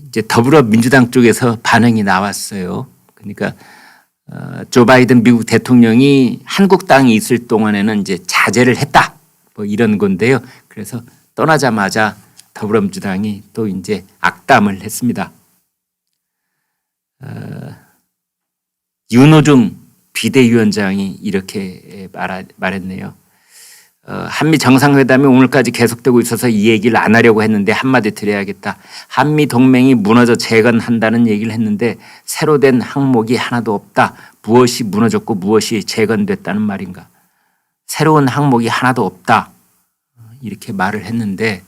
이제 더불어민주당 쪽에서 반응이 나왔어요. 그러니까 조 바이든 미국 대통령이 한국 땅에 있을 동안에는 이제 자제를 했다. 뭐 이런 건데요. 그래서 떠나자마자 더불어민주당이 또 이제 악담을 했습니다. 윤호중 비대위원장이 이렇게 말했네요. 한미 정상회담이 오늘까지 계속되고 있어서 이 얘기를 안 하려고 했는데 한마디 드려야겠다. 한미 동맹이 무너져 재건한다는 얘기를 했는데 새로 된 항목이 하나도 없다. 무엇이 무너졌고 무엇이 재건됐다는 말인가. 새로운 항목이 하나도 없다. 이렇게 말을 했는데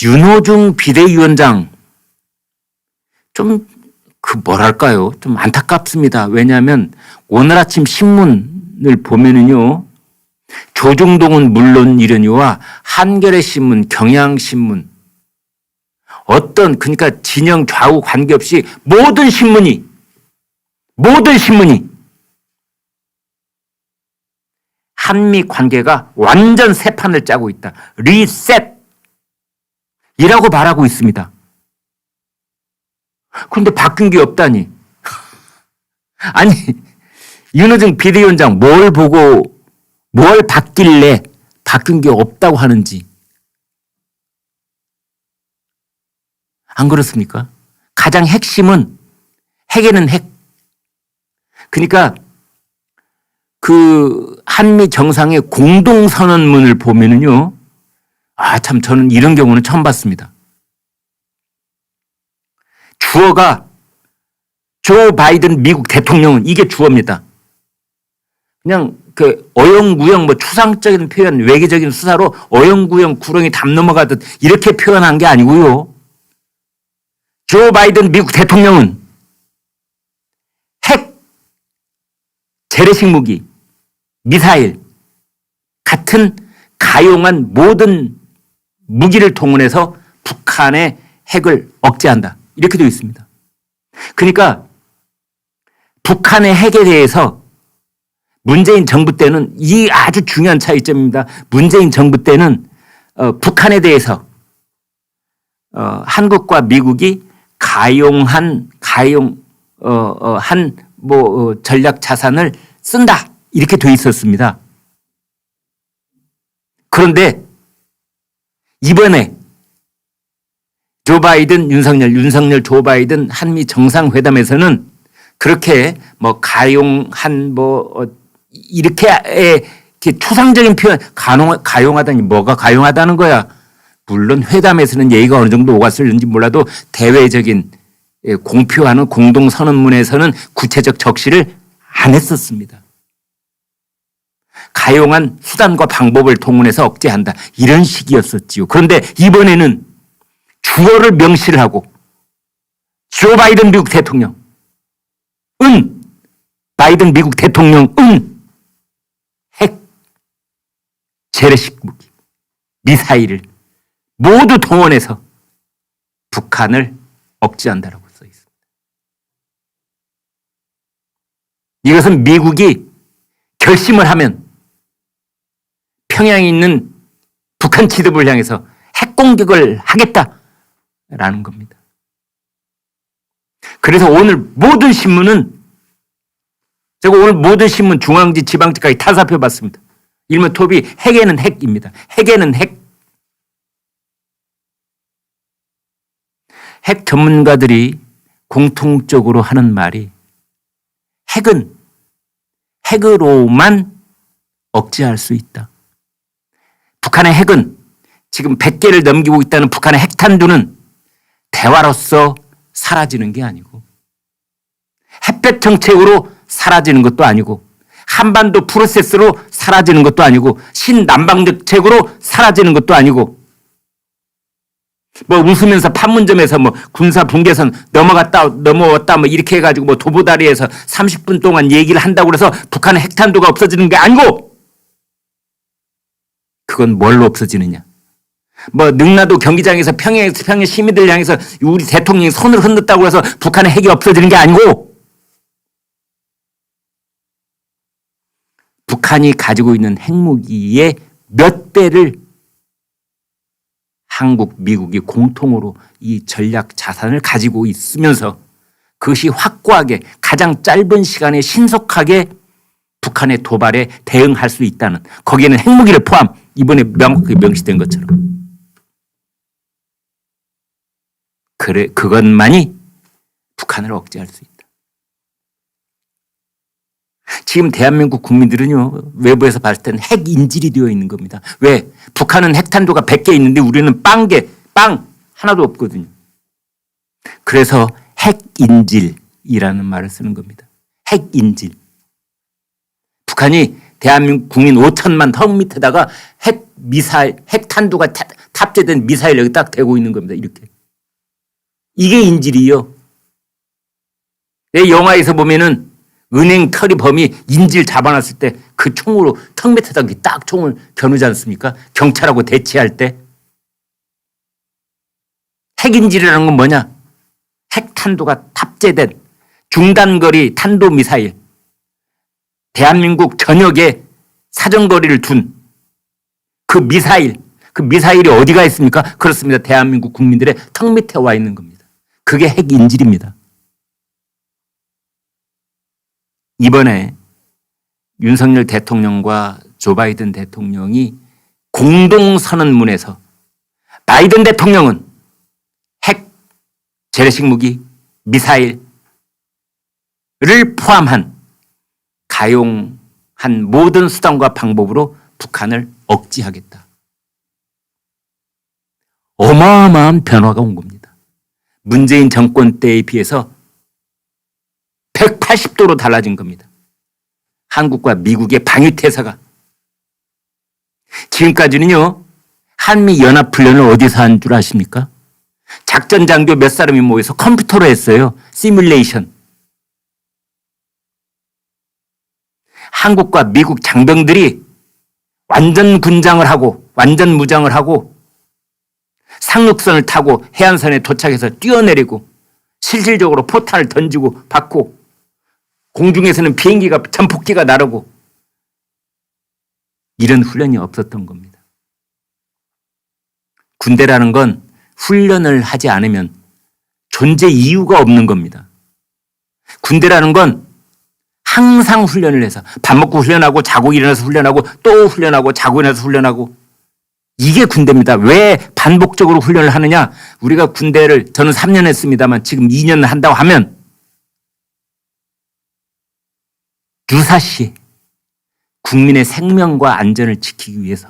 윤호중 비대위원장 좀 뭐랄까요. 좀 안타깝습니다. 왜냐하면 오늘 아침 신문을 보면은요. 조중동은 물론 이러니와 한겨레 신문, 경향신문 그러니까 진영 좌우 관계없이 모든 신문이 한미 관계가 완전 새 판을 짜고 있다. 리셋이라고 말하고 있습니다. 그런데 바뀐 게 없다니. 아니 윤호중 비대위원장 뭘 보고 뭘 바뀔래 바뀐 게 없다고 하는지. 안 그렇습니까? 가장 핵심은 핵에는 핵. 그러니까 그 한미 정상의 공동선언문을 보면은요. 참 저는 이런 경우는 처음 봤습니다. 주어가 조 바이든 미국 대통령은 이게 주어입니다. 그냥 어영구영 추상적인 표현, 외교적인 수사로 어영구영 구렁이 담 넘어가듯 이렇게 표현한 게 아니고요. 조 바이든 미국 대통령은 핵, 재래식 무기, 미사일 같은 가용한 모든 무기를 동원해서 북한의 핵을 억제한다. 이렇게 되어 있습니다. 그러니까 북한의 핵에 대해서 문재인 정부 때는 이 아주 중요한 차이점입니다. 문재인 정부 때는 북한에 대해서 한국과 미국이 가용한 전략 자산을 쓴다 이렇게 돼 있었습니다. 그런데 이번에 조 바이든 윤석열 조 바이든 한미 정상회담에서는 그렇게 가용한 이렇게 추상적인 표현 가용하다니 뭐가 가용하다는 거야. 물론 회담에서는 예의가 어느 정도 오갔을는지 몰라도 대외적인 공표하는 공동선언문에서는 구체적 적시를 안 했었습니다. 가용한 수단과 방법을 동원해서 억제한다. 이런 식이었었지요. 그런데 이번에는 주어를 명시를 하고 조 바이든 미국 대통령 바이든 미국 대통령은 핵, 재래식 무기, 미사일을 모두 동원해서 북한을 억제한다라고 써 있습니다. 이것은 미국이 결심을 하면 평양에 있는 북한 지도부를 향해서 핵 공격을 하겠다라는 겁니다. 그래서 오늘 모든 신문은 제가 오늘 모든 신문 중앙지 지방지까지 다 살펴봤습니다. 일면 톱이 핵에는 핵입니다. 핵에는 핵. 핵 전문가들이 공통적으로 하는 말이 핵은 핵으로만 억제할 수 있다. 북한의 핵은 지금 100개를 넘기고 있다는 북한의 핵탄두는 대화로서 사라지는 게 아니고 햇볕 정책으로 사라지는 것도 아니고 한반도 프로세스로 사라지는 것도 아니고 신남방 정책으로 사라지는 것도 아니고 웃으면서 판문점에서 군사 분계선 넘어왔다 이렇게 해가지고 도보다리에서 30분 동안 얘기를 한다고 해서 북한의 핵탄두가 없어지는 게 아니고 그건 뭘로 없어지느냐. 능라도 경기장에서 평양 시민들 향해서 우리 대통령이 손을 흔들었다고 해서 북한의 핵이 없어지는 게 아니고 북한이 가지고 있는 핵무기의 몇 배를 한국, 미국이 공통으로 이 전략 자산을 가지고 있으면서 그것이 확고하게 가장 짧은 시간에 신속하게 북한의 도발에 대응할 수 있다는, 거기에는 핵무기를 포함, 이번에 명확하게 명시된 것처럼. 그래, 그것만이 북한을 억제할 수 있다. 지금 대한민국 국민들은요, 외부에서 봤을 때는 핵 인질이 되어 있는 겁니다. 왜? 북한은 핵탄두가 100개 있는데 우리는 빵 하나도 없거든요. 그래서 핵인질이라는 말을 쓰는 겁니다. 핵인질. 북한이 대한민국 국민 5천만 턱 밑에다가 핵탄두가 탑재된 미사일 여기 딱 대고 있는 겁니다. 이렇게. 이게 인질이요. 내 영화에서 보면은 은행 털이범이 인질 잡아놨을 때 그 총으로 턱 밑에다 딱 총을 겨누지 않습니까? 경찰하고 대치할 때. 핵인질이라는 건 뭐냐? 핵탄두가 탑재된 중단거리 탄도미사일, 대한민국 전역에 사정거리를 둔 그 미사일이 어디가 있습니까? 그렇습니다. 대한민국 국민들의 턱 밑에 와 있는 겁니다. 그게 핵인질입니다. 이번에 윤석열 대통령과 조 바이든 대통령이 공동선언문에서 바이든 대통령은 핵, 재래식 무기, 미사일을 포함한 가용한 모든 수단과 방법으로 북한을 억제하겠다. 어마어마한 변화가 온 겁니다. 문재인 정권 때에 비해서 180도로 달라진 겁니다. 한국과 미국의 방위태세가. 지금까지는요, 한미연합훈련을 어디서 한 줄 아십니까? 작전장교 몇 사람이 모여서 컴퓨터로 했어요. 시뮬레이션. 한국과 미국 장병들이 완전 군장을 하고 완전 무장을 하고 상륙선을 타고 해안선에 도착해서 뛰어내리고 실질적으로 포탄을 던지고 받고 공중에서는 비행기가 전폭기가 나르고 이런 훈련이 없었던 겁니다. 군대라는 건 훈련을 하지 않으면 존재 이유가 없는 겁니다. 군대라는 건 항상 훈련을 해서 밥 먹고 훈련하고 자고 일어나서 훈련하고 또 훈련하고 자고 일어나서 훈련하고 이게 군대입니다. 왜 반복적으로 훈련을 하느냐? 우리가 군대를 저는 3년 했습니다만 지금 2년 한다고 하면 유사시 국민의 생명과 안전을 지키기 위해서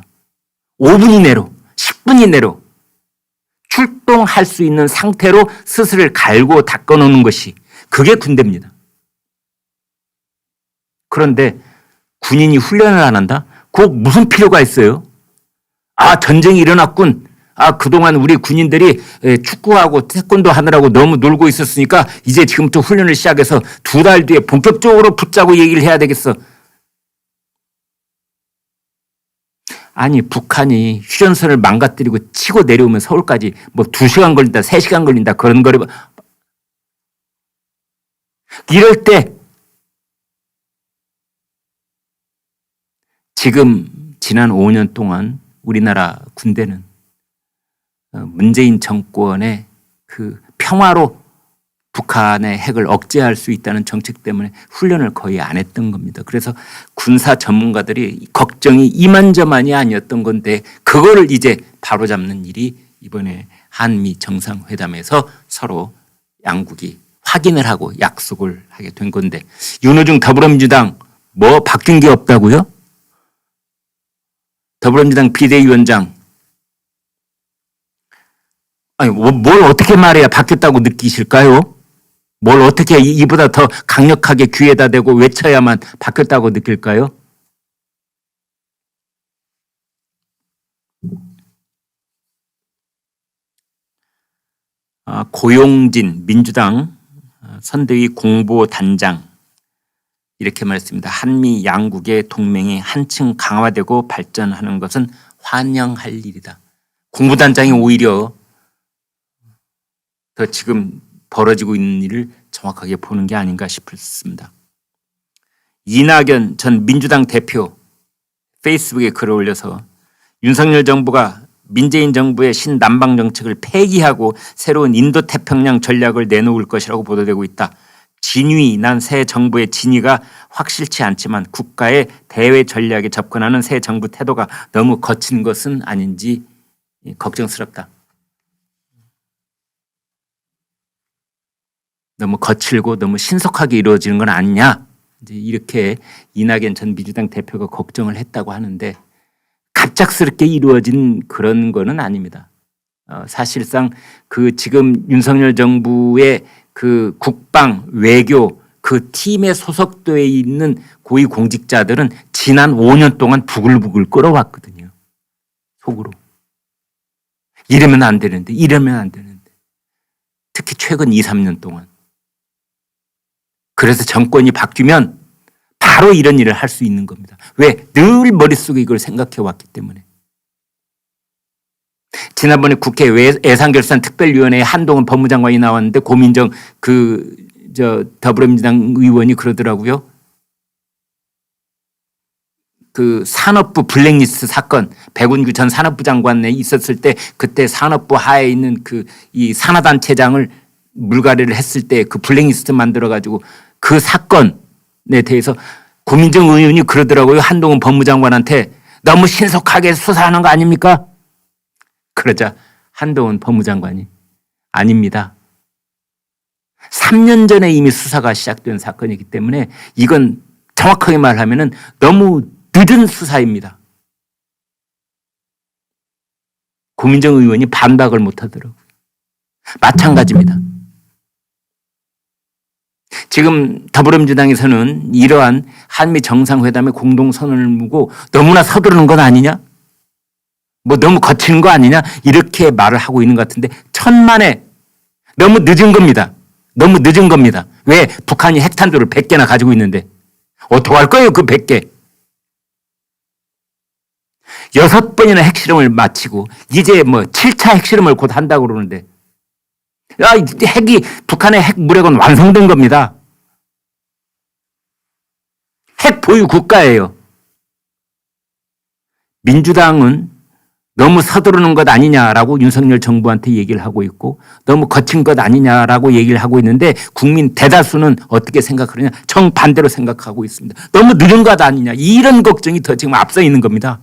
5분 이내로 10분 이내로 출동할 수 있는 상태로 스스로를 갈고 닦아놓는 것이 그게 군대입니다. 그런데 군인이 훈련을 안 한다? 꼭 무슨 필요가 있어요? 아, 전쟁이 일어났군. 아, 그동안 우리 군인들이 축구하고 태권도 하느라고 너무 놀고 있었으니까 이제 지금부터 훈련을 시작해서 2달 뒤에 본격적으로 붙자고 얘기를 해야 되겠어. 아니, 북한이 휴전선을 망가뜨리고 치고 내려오면 서울까지 뭐 2시간 걸린다, 3시간 걸린다, 그런 거리. 이럴 때 지금 지난 5년 동안 우리나라 군대는 문재인 정권의 그 평화로 북한의 핵을 억제할 수 있다는 정책 때문에 훈련을 거의 안 했던 겁니다. 그래서 군사 전문가들이 걱정이 이만저만이 아니었던 건데 그거를 이제 바로잡는 일이 이번에 한미 정상회담에서 서로 양국이 확인을 하고 약속을 하게 된 건데 윤호중 더불어민주당 뭐 바뀐 게 없다고요? 더불어민주당 비대위원장 아니 뭘 어떻게 말해야 바뀌었다고 느끼실까요? 뭘 어떻게 이보다 더 강력하게 귀에다 대고 외쳐야만 바뀌었다고 느낄까요? 고용진 민주당 선대위 공보단장 이렇게 말했습니다. 한미 양국의 동맹이 한층 강화되고 발전하는 것은 환영할 일이다. 공보단장이 오히려 더 지금 벌어지고 있는 일을 정확하게 보는 게 아닌가 싶습니다. 이낙연 전 민주당 대표 페이스북에 글을 올려서 윤석열 정부가 민재인 정부의 신남방 정책을 폐기하고 새로운 인도태평양 전략을 내놓을 것이라고 보도되고 있다. 난 새 정부의 진위가 확실치 않지만 국가의 대외 전략에 접근하는 새 정부 태도가 너무 거친 것은 아닌지 걱정스럽다. 너무 거칠고 너무 신속하게 이루어지는 건 아니냐. 이제 이렇게 이낙연 전 민주당 대표가 걱정을 했다고 하는데 갑작스럽게 이루어진 그런 거는 아닙니다. 사실상 그 지금 윤석열 정부의 그 국방, 외교 그 팀에 소속되어 있는 고위 공직자들은 지난 5년 동안 부글부글 끓어왔거든요. 속으로. 이러면 안 되는데, 이러면 안 되는데. 특히 최근 2, 3년 동안. 그래서 정권이 바뀌면 바로 이런 일을 할 수 있는 겁니다. 왜? 늘 머릿속에 이걸 생각해 왔기 때문에. 지난번에 국회 예산결산특별위원회에 한동훈 법무장관이 나왔는데 고민정 더불어민주당 의원이 그러더라고요. 그 산업부 블랙리스트 사건 백운규 전 산업부 장관에 있었을 때 그때 산업부 하에 있는 이 산하단체장을 물갈이를 했을 때 그 블랙리스트 만들어 가지고 그 사건에 대해서 고민정 의원이 그러더라고요. 한동훈 법무장관한테 너무 신속하게 수사하는 거 아닙니까? 그러자 한동훈 법무장관이 아닙니다. 3년 전에 이미 수사가 시작된 사건이기 때문에 이건 정확하게 말하면 너무 늦은 수사입니다. 고민정 의원이 반박을 못하더라고요. 마찬가지입니다. 지금 더불어민주당에서는 이러한 한미 정상회담의 공동선언을 두고 너무나 서두르는 건 아니냐? 뭐 너무 거치는 거 아니냐? 이렇게 말을 하고 있는 것 같은데 천만에 너무 늦은 겁니다. 너무 늦은 겁니다. 왜? 북한이 핵탄두를 100개나 가지고 있는데 어떡할 거예요? 그 100개. 6번이나 핵실험을 마치고 이제 뭐 7차 핵실험을 곧 한다고 그러는데 북한의 핵 무력은 완성된 겁니다. 핵 보유 국가예요. 민주당은 너무 서두르는 것 아니냐라고 윤석열 정부한테 얘기를 하고 있고 너무 거친 것 아니냐라고 얘기를 하고 있는데 국민 대다수는 어떻게 생각하느냐 정반대로 생각하고 있습니다. 너무 늦은 것 아니냐 이런 걱정이 더 지금 앞서 있는 겁니다.